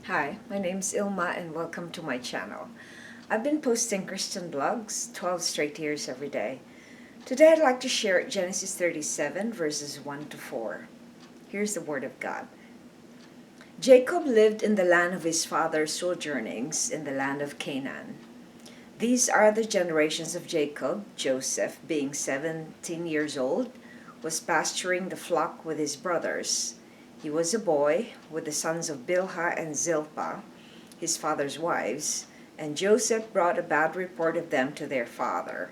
Hi, my name's Ilma and welcome to my channel. I've been posting Christian blogs 12 straight years every day. Today I'd like to share Genesis 37 verses 1 to 4. Here's the word of God. Jacob lived in the land of his father's sojournings in the land of Canaan. These are the generations of Jacob. Joseph, being 17 years old, was pasturing the flock with his brothers. He was a boy with the sons of Bilhah and Zilpah, his father's wives, and Joseph brought a bad report of them to their father.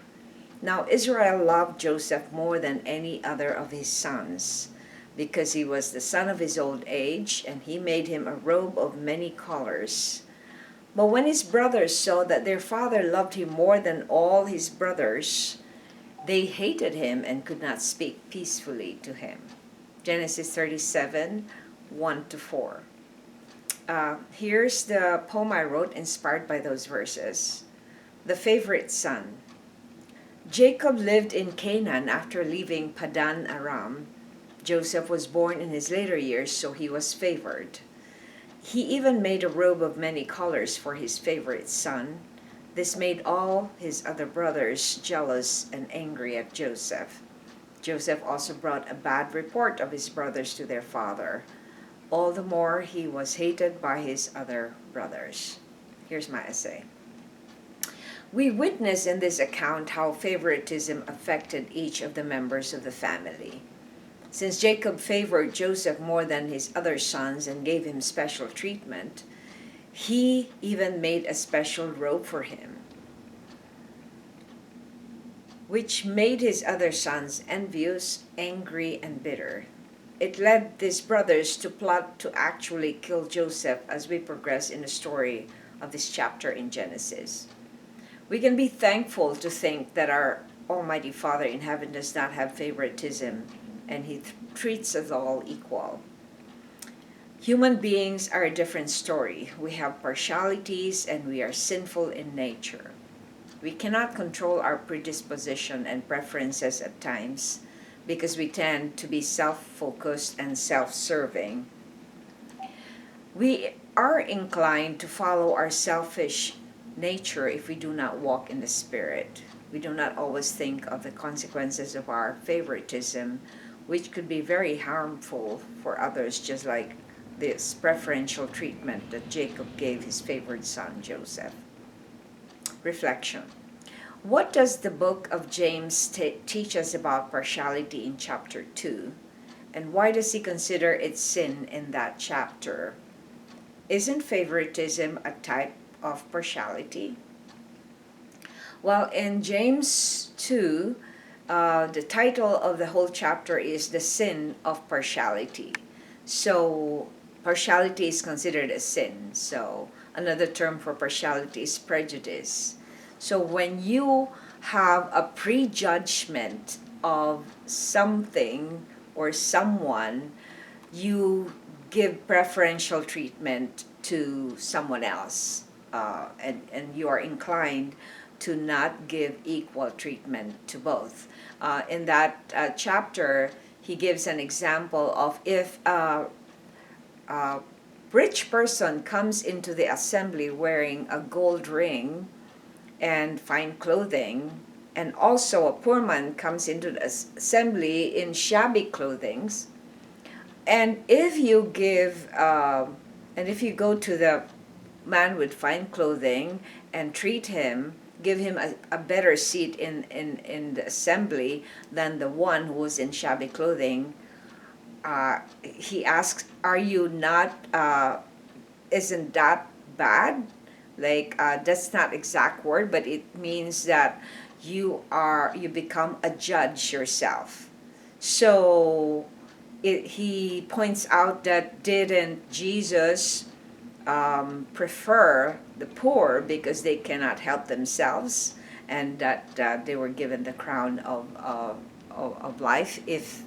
Now Israel loved Joseph more than any other of his sons, because he was the son of his old age, and he made him a robe of many colors. But when his brothers saw that their father loved him more than all his brothers, they hated him and could not speak peacefully to him. Genesis 37, 1 to 4. Here's the poem I wrote inspired by those verses. The Favorite Son. Jacob lived in Canaan after leaving Paddan-Aram. Joseph was born in his later years, so he was favored. He even made a robe of many colors for his favorite son. This made all his other brothers jealous and angry at Joseph. Joseph also brought a bad report of his brothers to their father. All the more he was hated by his other brothers. Here's my essay. We witness in this account how favoritism affected each of the members of the family. Since Jacob favored Joseph more than his other sons and gave him special treatment, he even made a special robe for him, which made his other sons envious, angry, and bitter. It led these brothers to plot to actually kill Joseph as we progress in the story of this chapter in Genesis. We can be thankful to think that our Almighty Father in heaven does not have favoritism, and He treats us all equal. Human beings are a different story. We have partialities and we are sinful in nature. We cannot control our predisposition and preferences at times because we tend to be self-focused and self-serving. We are inclined to follow our selfish nature if we do not walk in the Spirit. We do not always think of the consequences of our favoritism, which could be very harmful for others, just like this preferential treatment that Jacob gave his favored son, Joseph. Reflection. What does the book of James teach us about partiality in chapter 2? And why does he consider it sin in that chapter? Isn't favoritism a type of partiality? Well, in James 2, the title of the whole chapter is The Sin of Partiality. So, partiality is considered a sin. So, another term for partiality is prejudice. So when you have a prejudgment of something or someone, you give preferential treatment to someone else, and you are inclined to not give equal treatment to both. In that chapter, he gives an example of if a rich person comes into the assembly wearing a gold ring and fine clothing, and also a poor man comes into the assembly in shabby clothing, and if you go to the man with fine clothing and treat him, give him a better seat in the assembly than the one who was in shabby clothing, he asks, are you not, isn't that bad? Like, that's not exact word, but it means that you become a judge yourself. So he points out that didn't Jesus prefer the poor because they cannot help themselves, and that they were given the crown of life if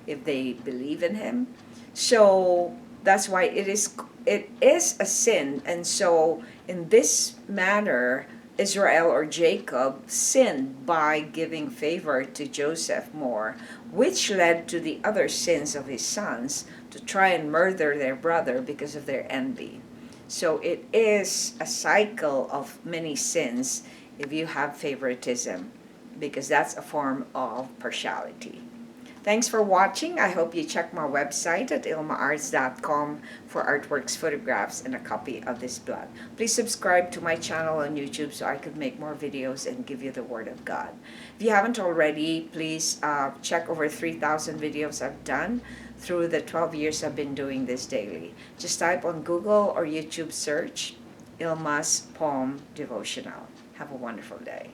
they believe in him. So that's why it is a sin. And so in this manner, Israel or Jacob sinned by giving favor to Joseph more, which led to the other sins of his sons to try and murder their brother because of their envy. So it is a cycle of many sins if you have favoritism, because that's a form of partiality. Thanks for watching. I hope you check my website at ilmaarts.com for artworks, photographs, and a copy of this blog. Please subscribe to my channel on YouTube so I could make more videos and give you the Word of God. If you haven't already, please check over 3,000 videos I've done through the 12 years I've been doing this daily. Just type on Google or YouTube search Ilma's Poem Devotional. Have a wonderful day.